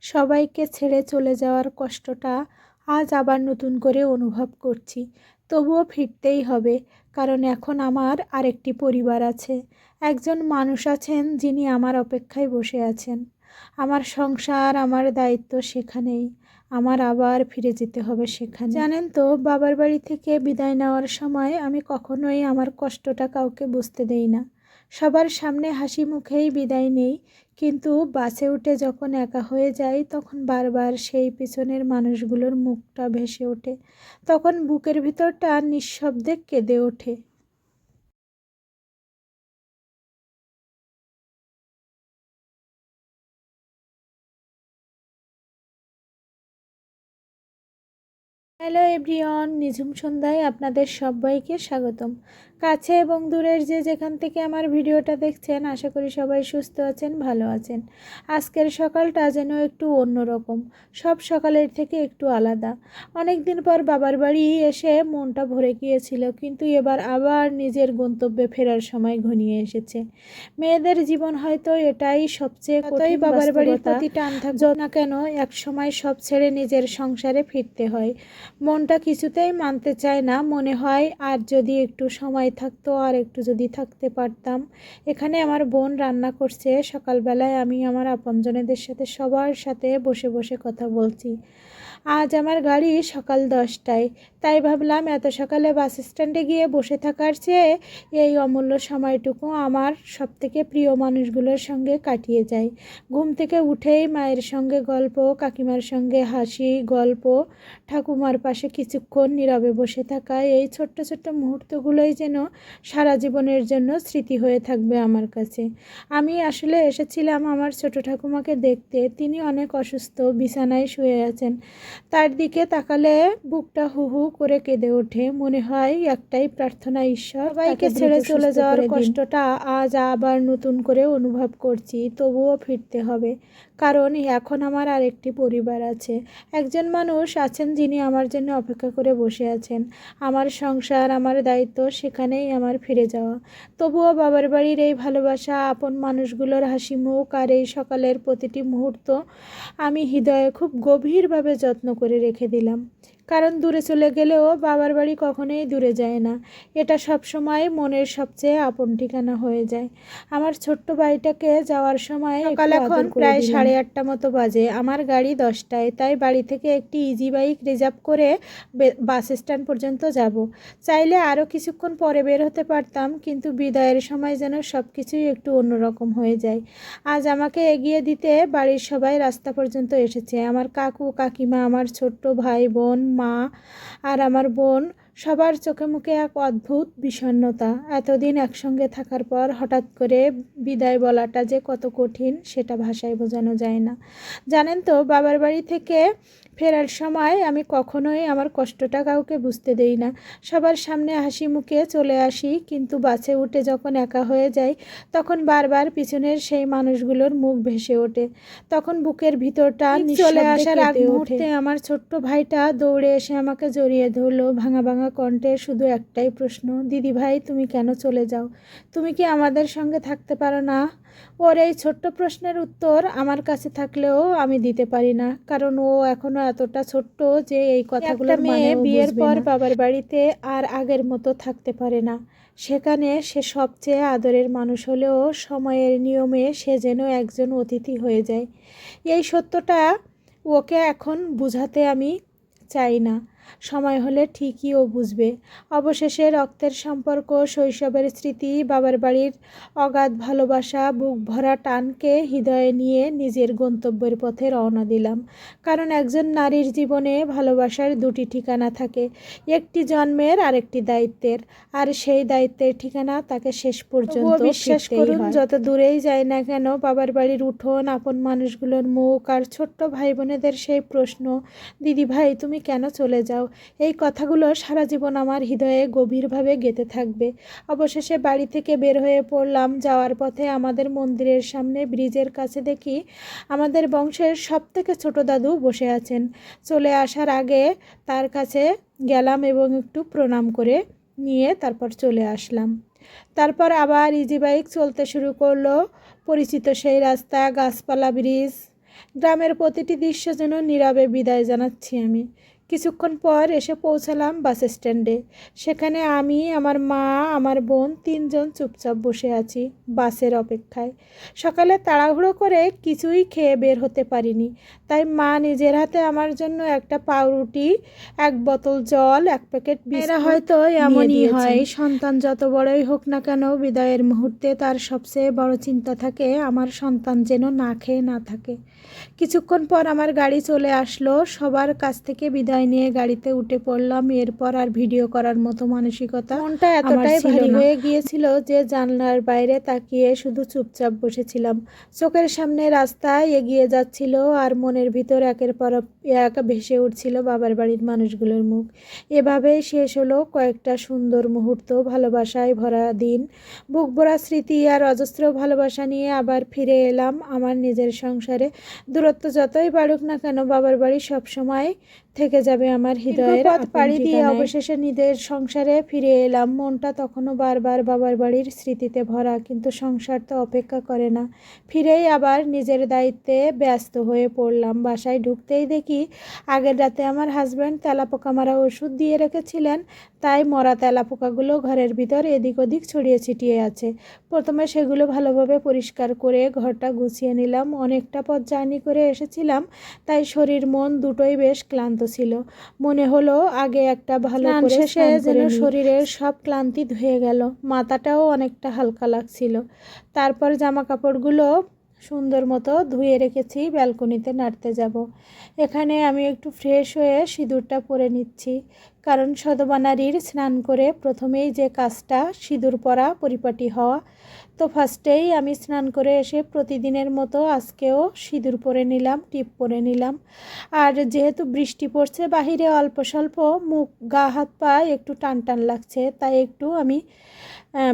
সবাইকে ছেড়ে চলে যাওয়ার কষ্টটা আজ আবার নতুন করে অনুভব করছি। তবুও ফিরতেই হবে, কারণ এখন আমার আরেকটি পরিবার আছে। একজন মানুষ আছেন যিনি আমার অপেক্ষায় বসে আছেন। আমার সংসার, আমার দায়িত্ব সেখানেই। আমার আবার ফিরে যেতে হবে সেখানে। জানেন তো, বাবার বাড়ি থেকে বিদায় নেওয়ার সময় আমি কখনোই আমার কষ্টটা কাউকে বুঝতে দেই না। সবার সামনে হাসি মুখেই বিদায় নেই, কিন্তু বাসে উঠে যখন একা হয়ে যাই তখন বারবার সেই পিছনের মানুষগুলোর মুখটা ভেসে ওঠে। তখন বুকের ভিতরটা নিঃশব্দে কেঁদে ওঠে। হ্যালো এভরিওয়ান, নিঝুম সন্ধ্যায় আপনাদের সবাইকে স্বাগতম। কাছে এবং দূরের যে যেখান থেকে আমার ভিডিওটা দেখছেন, আশা করি সবাই সুস্থ আছেন, ভালো আছেন। আজকের সকালটা যেন একটু অন্যরকম, সব সকালের থেকে একটু আলাদা। অনেক দিন পর বাবার বাড়ি এসে মনটা ভরে গিয়েছিল, কিন্তু এবার আবার নিজের গন্তব্যে ফেরার সময় ঘনিয়ে এসেছে। মেয়েদের জীবন হয়তো এটাই সবচেয়ে কঠিন। বাবার বাড়ির প্রতি টান থাকতো না কেন, এক সময় সব ছেড়ে নিজের সংসারে ফিরতে হয়। মনটা কিছুতেই মানতে চায় না, মনে হয় আর যদি একটু সময় থাকতো, আর একটু যদি থাকতে পারতাম। এখানে আমার বোন রান্না করছে, সকালবেলায় আমি আমার আপনজনেদের সাথে সবার সাথে বসে বসে কথা বলছি। আজ আমার গাড়ি সকাল 10টায়, তাই ভাবলাম এত সকালে বাস স্ট্যান্ডে গিয়ে বসে থাকার চেয়ে এই অমূল্য সময়টুকু আমার সবথেকে প্রিয় মানুষগুলোর সঙ্গে কাটিয়ে যাই। ঘুম থেকে উঠেই মায়ের সঙ্গে গল্প, কাকিমার সঙ্গে হাসি গল্প, ঠাকুমার পাশে কিছুক্ষণ নীরবে বসে থাকা, এই ছোট্ট ছোট্ট মুহূর্তগুলোই যেন সারা জীবনের জন্য স্মৃতি হয়ে থাকবে আমার কাছে। আমি আসলে এসেছিলাম আমার ছোট ঠাকুমাকে দেখতে। তিনি অনেক অসুস্থ, বিছানায় শুয়ে আছেন। তার দিকে তাকালে বুকটা হু হু করে কেঁদে ওঠে। মনে হয় একটাই প্রার্থনা, ঈশ্বর সবাইকে ছেড়ে চলে যাওয়ার কষ্টটা আজ আবার নতুন করে অনুভব করছি। তবুও ফিরতে হবে, কারণ এখন আমার আরেকটি পরিবার আছে। একজন মানুষ আছেন যিনি আমার জন্য অপেক্ষা করে বসে আছেন। আমার সংসার, আমার দায়িত্ব সেখানেই আমার ফিরে যাওয়া। তবুও বাবার বাড়ির এই ভালোবাসা, আপন মানুষগুলোর হাসি মুখ আর এই সকালের প্রতিটি মুহূর্ত আমি হৃদয়ে খুব গভীরভাবে যত্ন করে রেখে দিলাম। কারণ দূরে চলে গেলেও বাবার বাড়ি কখনোই দূরে যায় না। এটা সবসময় মনের সবচেয়ে আপন ঠিকানা হয়ে যায়। আমার ছোট্ট বাড়িটাকে যাওয়ার সময় সকাল এখন প্রায় 8:30 মতো বাজে। আমার গাড়ি 10টায়, তাই বাড়ি থেকে একটি ইজি বাইক রিজার্ভ করে বাস স্ট্যান্ড পর্যন্ত যাব। চাইলে আরও কিছুক্ষণ পরে বের হতে পারতাম, কিন্তু বিদায়ের সময় যেন সব কিছুই একটু অন্যরকম হয়ে যায়। আজ আমাকে এগিয়ে দিতে বাড়ির সবাই রাস্তা পর্যন্ত এসেছে। আমার কাকু কাকিমা, আমার ছোট্ট ভাই বোন, মা আর আমার বোন, সবার চোখে মুখে এক অদ্ভুত বিষণ্ণতা। এতদিন একসঙ্গে থাকার পর হঠাৎ করে বিদায় বলাটা যে কত কঠিন সেটা ভাষায় বোঝানো যায় না। জানেন তো, বাবার বাড়ি থেকে ফেরার সময় আমি কখনোই আমার কষ্টটা কাউকে বুঝতে দেই না। সবার সামনে হাসি মুখে চলে আসি, কিন্তু বাসে উঠে যখন একা হয়ে যাই তখন বারবার পিছনের সেই মানুষগুলোর মুখ ভেসে ওঠে। তখন বুকের ভিতরটা চলে আসার আগ মুহূর্তে আমার ছোট্ট ভাইটা দৌড়ে এসে আমাকে জড়িয়ে ধরলো, ভাঙা ভাঙা কণ্ঠে শুধু একটাই প্রশ্ন, দিদি ভাই তুমি কেন চলে যাও? তুমি কি আমাদের সঙ্গে থাকতে পারো না? ওর এই ছোট্ট প্রশ্নের উত্তর আমার কাছে থাকলেও আমি দিতে পারি না, কারণ ও এখনো এতটা ছোট্ট যে এই কথাগুলো মেয়ে বিয়ের পর বাবার বাড়িতে আর আগের মতো থাকতে পারে না। সেখানে সে সবচেয়ে আদরের মানুষ হলেও সময়ের নিয়মে সে যেন একজন অতিথি হয়ে যায়। এই সত্যটা ওকে এখন বুঝাতে আমি চাই না। সময় হলে ঠিকই ও বুঝবে। অবশেষে রক্তের সম্পর্ক, শৈশবের স্মৃতি, বাবার বাড়ির অগাধ ভালোবাসা, বুক ভরা টানকে হৃদয়ে নিয়ে নিজের গন্তব্যের পথে রওনা দিলাম। কারণ একজন নারীর জীবনে ভালোবাসার দুটি ঠিকানা থাকে, একটি জন্মের আর একটি দায়িত্বের। আর সেই দায়িত্বের ঠিকানা তাকে শেষ পর্যন্ত বিশ্বাস করুন, যত দূরেই যায় না কেন, বাবার বাড়ির উঠোন, আপন মানুষগুলোর মুখ আর ছোট্ট ভাই বোনেদের সেই প্রশ্ন, দিদি ভাই তুমি কেন চলে যাও, এই কথাগুলো সারা জীবন আমার হৃদয়ে গভীরভাবে গেঁথে থাকবে। অবশেষে বাড়ি থেকে বের হয়ে পড়লাম। যাওয়ার পথে আমাদের মন্দিরের সামনে ব্রিজের কাছে দেখি আমাদের বংশের সবথেকে ছোট দাদু বসে আছেন। চলে আসার আগে তার কাছে গেলাম এবং একটু প্রণাম করে নিয়ে তারপর চলে আসলাম। তারপর আবার ইজি বাইক চলতে শুরু করলো। পরিচিত সেই রাস্তা, গাছপালা, ব্রিজ, গ্রামের প্রতিটি দৃশ্য যেন নীরবে বিদায় জানাচ্ছি আমি। কিছুক্ষণ পর এসে পৌঁছালাম বাস স্ট্যান্ডে। সেখানে আমি, আমার মা, আমার বোন 3জন চুপচাপ বসে আছি বাসের অপেক্ষায়। সকালে তাড়াহুড়ো করে কিছুই খেয়ে বের হতে পারিনি, তাই মা নিজের হাতে আমার জন্য একটা পাউরুটি, 1 বোতল জল, 1 প্যাকেট বিস্কুট। এরা হয়তো এমনই হয়, সন্তান যত বড়ই হোক না কেন বিদায়ের মুহূর্তে তার সবচেয়ে বড় চিন্তা থাকে আমার সন্তান যেন না খেয়ে না থাকে। কিছুক্ষণ পর আমার গাড়ি চলে আসলো। সবার কাছ থেকে বিদায় নিয়ে গাড়িতে উঠে পড়লাম। এরপর আর ভিডিও করার মতো মানসিকতা মনটা এতটাই ভারী হয়ে গিয়েছিল যে জানলার বাইরে তাকিয়ে শুধু চুপচাপ বসেছিলাম। চোখের সামনে রাস্তায় এগিয়ে যাচ্ছিল আর মনের ভিতর একের পর এক ভেসে উঠছিল বাবার বাড়ির মানুষগুলোর মুখ। এভাবেই শেষ হলো কয়েকটা সুন্দর মুহূর্ত, ভালোবাসায় ভরা দিন, বুক ভরা স্মৃতি আর অজস্র ভালোবাসা নিয়ে আবার ফিরে এলাম আমার নিজের সংসারে। দূরত্ব যতই বাড়ুক না কেন বাবার বাড়ি সবসময় থেকে যাবে আমার হৃদয়ের। পথ পাড়ি দিয়ে অবশেষে নিজের সংসারে ফিরে এলাম। মনটা তখনও বারবার বাবার বাড়ির স্মৃতিতে ভরা, কিন্তু সংসার তো অপেক্ষা করে না। ফিরেই আবার নিজের দায়িত্বে ব্যস্ত হয়ে পড়লাম। বাসায় ঢুকতেই দেখি আগের রাতে আমার হাজব্যান্ড তেলাপোকা মারা ওষুধ দিয়ে রেখেছিলেন, তাই মরা তেলাপোকাগুলো ঘরের ভিতর এদিক ওদিক ছড়িয়ে ছিটিয়ে আছে। প্রথমে সেগুলো ভালোভাবে পরিষ্কার করে ঘরটা গুছিয়ে নিলাম। অনেকটা পথ জার্নি করে এসেছিলাম, তাই শরীর মন দুটোই বেশ ক্লান্ত ছিল। মনে হলো আগে একটা ভালো করে শেষে যেন শরীরের সব ক্লান্তি ধুয়ে গেল, মাথাটাও অনেকটা হালকা লাগছিল। তারপর জামা কাপড়গুলো সুন্দর মতো ধুয়ে রেখেছি, ব্যালকনিতে নাড়তে যাব। এখানে আমি একটু ফ্রেশ হয়ে সিঁদুরটা পরে নিচ্ছি, কারণ সধবা নারীর স্নান করে প্রথমেই যে কাজটা সিঁদুর পরা, পরিপাটি হওয়া। তো ফার্স্টেই আমি স্নান করে এসে প্রতিদিনের মতো আজকেও সিঁদুর পরে নিলাম, টিপ পরে নিলাম। আর যেহেতু বৃষ্টি পড়ছে বাহিরে, অল্প স্বল্প মুখ, গা হাত পা একটু টান টান লাগছে, তাই একটু আমি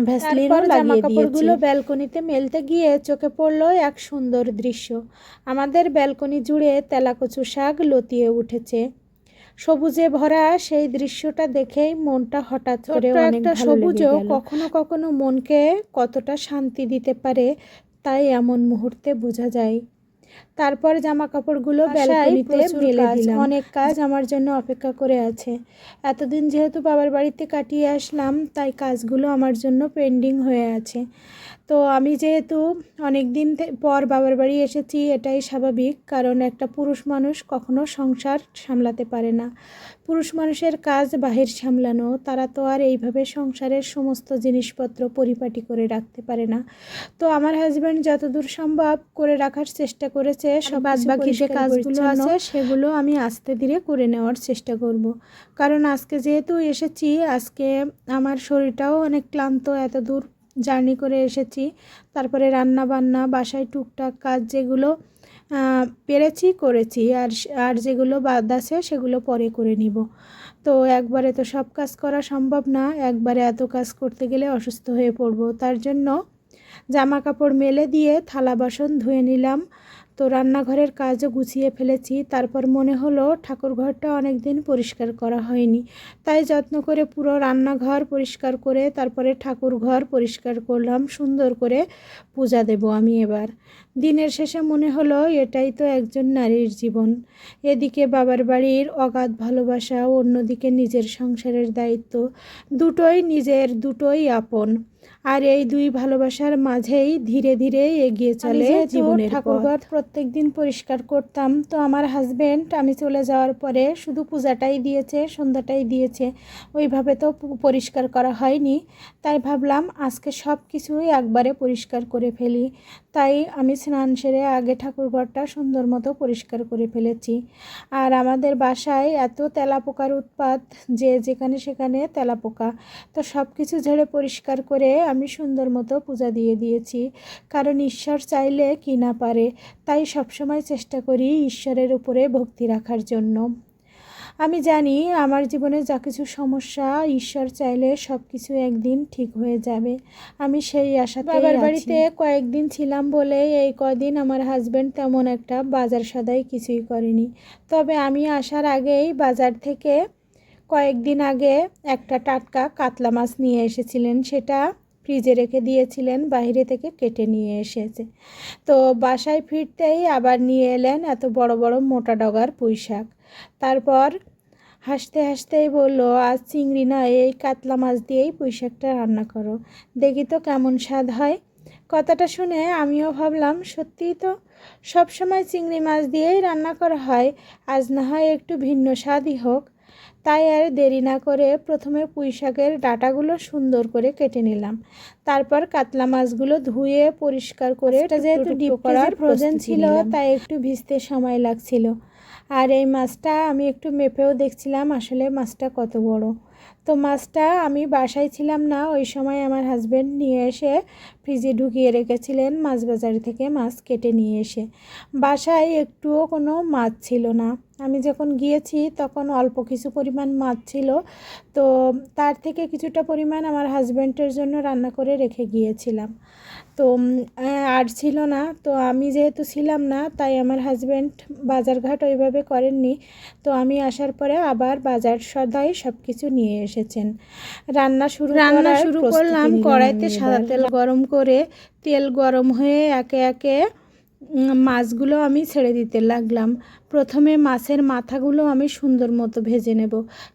ভ্যাসলিন লাগিয়ে কাপড়গুলো ব্যালকনিতে মেলতে গিয়ে চোখে পড়লো এক সুন্দর দৃশ্য। আমাদের ব্যালকনি জুড়ে তেলাকচু শাক লতিয়ে উঠেছে, সবুজে ভরা। সেই দৃশ্যটা দেখেই মনটা হঠাৎ করে অনেক ভালো লেগে গেল। কখনো কখনো মনকে কতটা শান্তি দিতে পারে, তাই এমন মুহূর্তে বোঝা যায়। তারপর জামা কাপড়গুলো ব্যালকনিতে মেলে দিলাম। অনেক কাজ আমার জন্য অপেক্ষা করে আছে। এতদিন যেহেতু বাবার বাড়িতে কাটিয়ে আসলাম, তাই কাজগুলো আমার জন্য পেন্ডিং হয়ে আছে। তো আমি যেহেতু অনেক দিন পর বাবার বাড়ি এসেছি, এটাই স্বাভাবিক, কারণ একটা পুরুষ মানুষ কখনো সংসার সামলাতে পারে না। পুরুষ মানুষের কাজ বাহির সামলানো, তারা তো আর এইভাবে সংসারের সমস্ত জিনিসপত্র পরিপাটি করে রাখতে পারে না। তো আমার হাজব্যান্ড যতদূর সম্ভব করে রাখার চেষ্টা করেছে। সব বাদবাকি যে কাজগুলো আছে সেগুলো আমি আস্তে ধীরে করে নেওয়ার চেষ্টা করব, কারণ আজকে যেহেতু এসেছি, আজকে আমার শরীরটাও অনেক ক্লান্ত, এত দূর জার্নি করে এসেছি। তারপরে রান্না বান্না, বাসায় টুকটাক কাজ যেগুলো পেরেছি করেছি, আর যেগুলো বাদ আছে সেগুলো পরে করে নিব। তো একবারে তো সব কাজ করা সম্ভব না, একবারে এত কাজ করতে গেলে অসুস্থ হয়ে পড়ব। তার জন্য জামা কাপড় মেলে দিয়ে থালা বাসন ধুয়ে নিলাম। তো রান্নাঘরের কাজও গুছিয়ে ফেলেছি। তারপর মনে হলো ঠাকুরঘরটা অনেক দিন পরিষ্কার করা হয়নি, তাই যত্ন করে পুরো রান্নাঘর পরিষ্কার করে তারপরে ঠাকুরঘর পরিষ্কার করলাম। সুন্দর করে পূজা দেব আমি এবার। দিনের শেষে মনে হলো এটাই তো একজন নারীর জীবন। এদিকে বাবার বাড়ির অগাধ ভালোবাসা, অন্যদিকে নিজের সংসারের দায়িত্ব, দুটোই নিজের, দুটোই আপন। আর এই দুই ভালোবাসার মাঝেই ধীরে ধীরে এগিয়ে চলে জীবনের পথ। ঠাকুরঘর প্রত্যেক দিন পরিষ্কার করতাম, তো আমার হাজব্যান্ড আমি চলে যাওয়ার পরে শুধু পূজাটাই দিয়েছে, সন্ধ্যাটাই দিয়েছে, ওইভাবে তো পরিষ্কার করা হয়নি। তাই ভাবলাম আজকে সব কিছুই একবারে পরিষ্কার করে ফেলি। তাই আমি স্নান সেরে আগে ঠাকুরঘরটা সুন্দর মতো পরিষ্কার করে ফেলেছি। আর আমাদের বাসায় এত তেলাপোকার উৎপাত যে যেখানে সেখানে তেলাপোকা, তো সব কিছু ঝেড়ে পরিষ্কার করে আমি সুন্দর মতো পূজা দিয়ে দিয়েছি, কারণ ঈশ্বর চাইলে কি না পারে। তাই সবসময় চেষ্টা করি ঈশ্বরের উপরে ভক্তি রাখার জন্য। আমি জানি আমার জীবনে যা কিছু সমস্যা, ঈশ্বর চাইলে সব কিছু একদিন ঠিক হয়ে যাবে। আমি সেই আশাতেই বাবার বাড়িতে কয়েকদিন ছিলাম বলে এই কদিন আমার হাজব্যান্ড তেমন একটা বাজার সদাই কিছুই করেনি। তবে আমি আসার আগেই বাজার থেকে কয়েকদিন আগে একটা টাটকা কাতলা মাছ নিয়ে এসেছিলেন। সেটা ফ্রিজে রেখে দিয়েছিলেন, বাইরে থেকে কেটে নিয়ে এসেছে। তো বাসায় ফিরতেই আবার নিয়ে এলেন এত বড় বড় মোটা ডগার পুঁই শাক। তারপর হাসতে হাসতেই বলল, আজ চিংড়ি না, এই কাতলা মাছ দিয়েই পুঁই শাকটা রান্না করো, দেখি তো কেমন স্বাদ হয়। কথাটা শুনে আমিও ভাবলাম, সত্যিই তো সব সময় চিংড়ি মাছ দিয়েই রান্না করা হয়, আজ না হয় একটু ভিন্ন স্বাদই হোক। তাই আর দেরি না করে প্রথমে পুঁই শাকের ডাঁটাগুলো সুন্দর করে কেটে নিলাম। তারপর কাতলা মাছগুলো ধুয়ে পরিষ্কার করে, এটা যেহেতু ডিপ করার ফ্রোজেন ছিল তাই একটু ভিজতে সময় লাগছিল। আর এই মাছটা আমি একটু মেপেও দেখছিলাম আসলে মাছটা কত বড়। তো মাছটা আমি বাসায় ছিলাম না, ওই সময় আমার হাজব্যান্ড নিয়ে এসে ফ্রিজে ঢুকিয়ে রেখেছিলেন, মাছ বাজার থেকে মাছ কেটে নিয়ে এসে। বাসায় একটুও কোনো মাছ ছিল না, আমি যখন গিয়েছি তখন অল্প কিছু পরিমাণ মাছ ছিল, তো তার থেকে কিছুটা পরিমাণ আমার হাজব্যান্ডের জন্য রান্না করে রেখে গিয়েছিলাম। তো আর ছিল না, তো আমি যেহেতু ছিলাম না তাই আমার হাজব্যান্ড বাজারঘাট ওইভাবে করেননি। তো আমি আসার পরে আবার বাজার সদাই সব কিছু নিয়ে এসেছেন। রান্না শুরু করলাম। কড়াইতে সাদা তেল গরম করে, তেল গরম হয়ে একে একে মাছগুলো আমি ছেড়ে দিতে লাগলাম। প্রথমে মাছের মাথাগুলো আমি সুন্দর মতো ভেজে নেব,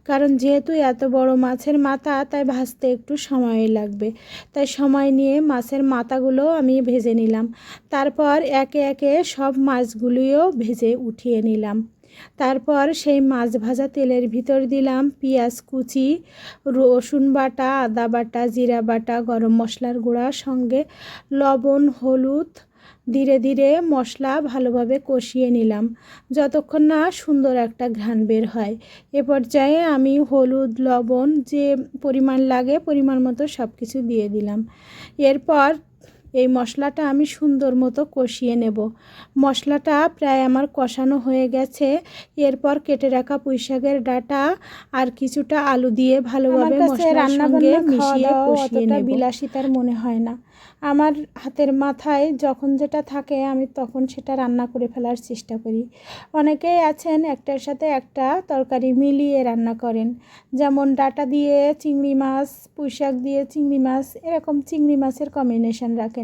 কারণ যেহেতু এত বড় মাছের মাথা তাই ভাজতে একটু সময় লাগবে, তাই সময় নিয়ে মাছের মাথাগুলো আমি ভেজে নিলাম। তারপর একে একে সব মাছগুলিও ভেজে উঠিয়ে নিলাম। তারপর সেই মাছ ভাজা তেলের ভিতর দিলাম পেঁয়াজ কুচি, রসুন বাটা, আদা বাটা, জিরা বাটা, গরম মশলার গুঁড়া, সঙ্গে লবণ, হলুদ। ধীরে ধীরে মশলা ভালোভাবে কষিয়ে নিলাম যতক্ষণ না সুন্দর একটা ঘ্রাণ বের হয়। এ পর্যায়ে আমি হলুদ, লবণ যে পরিমাণ লাগে পরিমাণ মতো সব কিছু দিয়ে দিলাম। এরপর এই মশলাটা আমি সুন্দর মতো কষিয়ে নেব। মশলাটা প্রায় আমার কষানো হয়ে গেছে। এরপর কেটে রাখা পুঁই শাকের ডাঁটা আর কিছুটা আলু দিয়ে ভালোভাবে মশলার সঙ্গে মিশিয়ে কষিয়ে নেব। বিলাসিতার মনে হয় না, আমার হাতের মাথায় যখন যেটা থাকে আমি তখন সেটা রান্না করে ফেলার চেষ্টা করি। অনেকেই আছেন একটার সাথে একটা তরকারি মিলিয়ে রান্না করেন, যেমন ডাঁটা দিয়ে চিংড়ি মাছ, পুঁই শাক দিয়ে চিংড়ি মাছ, এরকম চিংড়ি মাছের কম্বিনেশন রাখেন।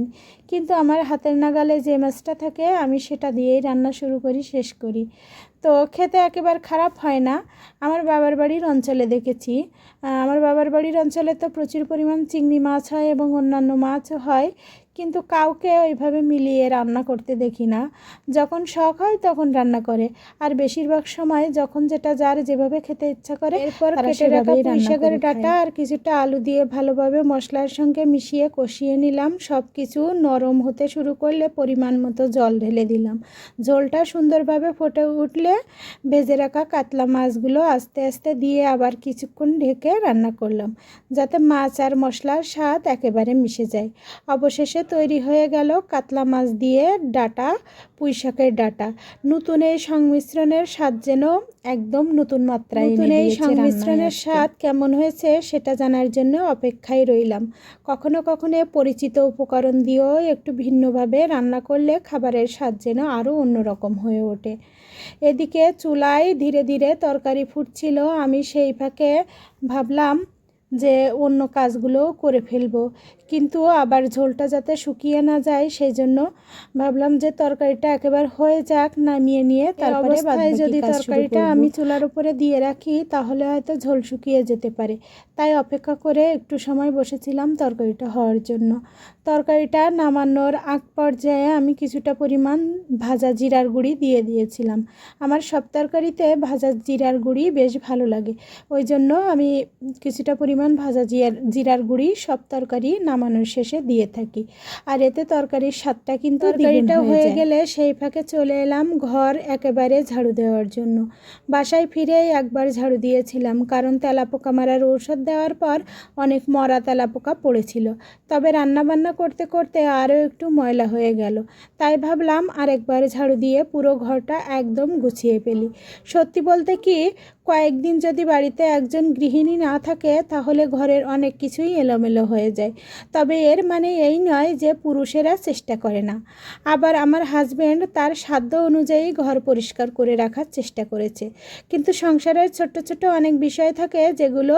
কিন্তু আমার হাতের নাগালে যে মাছটা থাকে আমি সেটা দিয়েই রান্না শুরু করি, শেষ করি। তো খেতে একেবারে খারাপ হয় না। আমার বাবার বাড়ির অঞ্চলে দেখেছি, আমার বাবার বাড়ির অঞ্চলে তো প্রচুর পরিমাণ চিংড়ি মাছ হয় এবং অন্যান্য মাছও হয়, কিন্তু কাউকে ওইভাবে মিলিয়ে রান্না করতে দেখি না। যখন শখ হয় তখন রান্না করে, আর বেশিরভাগ সময় যখন যেটা যার যেভাবে খেতে ইচ্ছা করে এরপর কেটে রাখা পুঁই শাকের ডাঁটা আর কিছুটা আলু দিয়ে ভালোভাবে মশলার সঙ্গে মিশিয়ে কষিয়ে নিলাম। সব কিছু নরম হতে শুরু করলে পরিমাণ মতো জল ঢেলে দিলাম। ঝোলটা সুন্দরভাবে ফুটে উঠলে ভেজে রাখা কাতলা মাছগুলো আস্তে আস্তে দিয়ে আবার কিছুক্ষণ ঢেকে রান্না করলাম, যাতে মাছ আর মশলার স্বাদ একেবারে মিশে যায়। অবশেষে তৈরি হয়ে গেল কাতলা মাছ দিয়ে ডাঁটা, পুঁই শাকের ডাঁটা। নতুন এই সংমিশ্রণের স্বাদ যেন একদম নতুন মাত্রায় এনে দিয়েছে। এই সংমিশ্রণের স্বাদ কেমন হয়েছে সেটা জানার জন্য অপেক্ষায় রইলাম। কখনো কখনো পরিচিত উপকরণ দিয়েও একটু ভিন্নভাবে রান্না করলে খাবারের স্বাদ যেন আরও অন্যরকম হয়ে ওঠে। এদিকে চুলায় ধীরে ধীরে তরকারি ফুটছিল, আমি সেই ফাঁকে ভাবলাম যে অন্য কাজগুলোও করে ফেলবো, কিন্তু আবার ঝোলটা যাতে শুকিয়ে না যায় সেই জন্য ভাবলাম যে তরকারিটা একেবারে হয়ে যাক, নামিয়ে নিয়ে তারপরে যদি তরকারিটা আমি চুলার উপরে দিয়ে রাখি তাহলে হয়তো ঝোল শুকিয়ে যেতে পারে। তাই অপেক্ষা করে একটু সময় বসেছিলাম তরকারিটা হওয়ার জন্য। তরকারিটা নামানোর আগ পর্যায়ে আমি কিছুটা পরিমাণ ভাজা জিরার গুঁড়ি দিয়ে দিয়েছিলাম। আমার সব তরকারিতে ভাজা জিরার গুঁড়ি বেশ ভালো লাগে, ওই জন্য আমি কিছুটা পরিমাণ ভাজা জিরার গুঁড়ি সব তরকারি নামানোর শেষে দিয়ে থাকি, আর এতে তরকারির স্বাদটা কিন্তু তরকারিটা হয়ে গেলে সেই ফাঁকে চলে এলাম ঘর একেবারে ঝাড়ু দেওয়ার জন্য। বাসায় ফিরেই একবার ঝাড়ু দিয়েছিলাম, কারণ তেলাপোকা মারার ঔষধ দেওয়ার পর অনেক মরা তেলাপোকা পড়েছিল। তবে রান্নাবান্না করতে করতে আরও একটু ময়লা হয়ে গেল, তাই ভাবলাম আরেকবার ঝাড়ু দিয়ে পুরো ঘরটা একদম গুছিয়ে ফেলি। সত্যি বলতে কি, কয়েকদিন যদি বাড়িতে একজন গৃহিণী না থাকে তাহলে তাহলে ঘরের অনেক কিছুই এলোমেলো হয়ে যায়। তবে এর মানে এই নয় যে পুরুষেরা চেষ্টা করে না। আবার আমার হাজব্যান্ড তার সাধ্য অনুযায়ী ঘর পরিষ্কার করে রাখার চেষ্টা করেছে, কিন্তু সংসারের ছোট্ট ছোট্ট অনেক বিষয় থাকে যেগুলো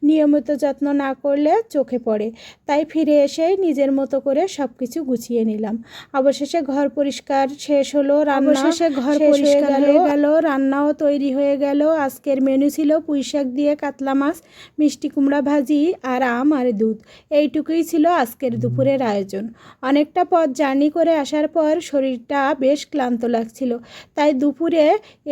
নিয়মিত যত্ন না করলে চোখে পড়ে। তাই ফিরে এসেই নিজের মতো করে সব কিছু গুছিয়ে নিলাম। অবশেষে ঘর পরিষ্কার শেষ হলো, ঘর পরিষ্কার হয়ে গেল, রান্নাও তৈরি হয়ে গেল। আজকের মেনু ছিল পুঁইশাক দিয়ে কাতলা মাছ, মিষ্টি কুমড়া ভাজি আর আম আর দুধ। এইটুকুই ছিল আজকের দুপুরের আয়োজন। অনেকটা পথ জার্নি করে আসার পর শরীরটা বেশ ক্লান্ত লাগছিল, তাই দুপুরে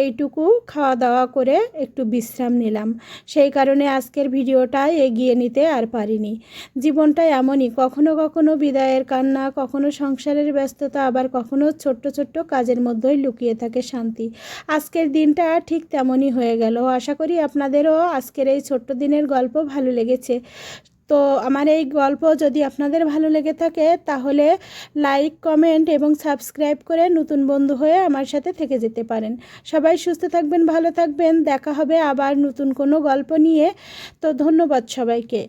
এইটুকু খাওয়া দাওয়া করে একটু বিশ্রাম নিলাম। সেই কারণে আজকের ভিডিওটা এগিয়ে নিতে আর পারিনি। জীবনটা এমনই, কখনো কখনো বিদায়ের কান্না, কখনো সংসারের ব্যস্ততা, আবার কখনো ছোট্ট ছোট্ট কাজের মধ্যেই লুকিয়ে থাকে শান্তি। আজকের দিনটা ঠিক তেমনই হয়ে গেল। আশা করি আপনাদেরও আজকের এই ছোট্ট দিনের গল্প ভালো লেগেছে। তো আমার এই গল্প যদি আপনাদের ভালো লেগে থাকে তাহলে লাইক, কমেন্ট এবং সাবস্ক্রাইব করে নতুন বন্ধু হয়ে আমার সাথে থেকে যেতে পারেন। সবাই সুস্থ থাকবেন, ভালো থাকবেন। দেখা হবে আবার নতুন কোনো গল্প নিয়ে। তো ধন্যবাদ সবাইকে।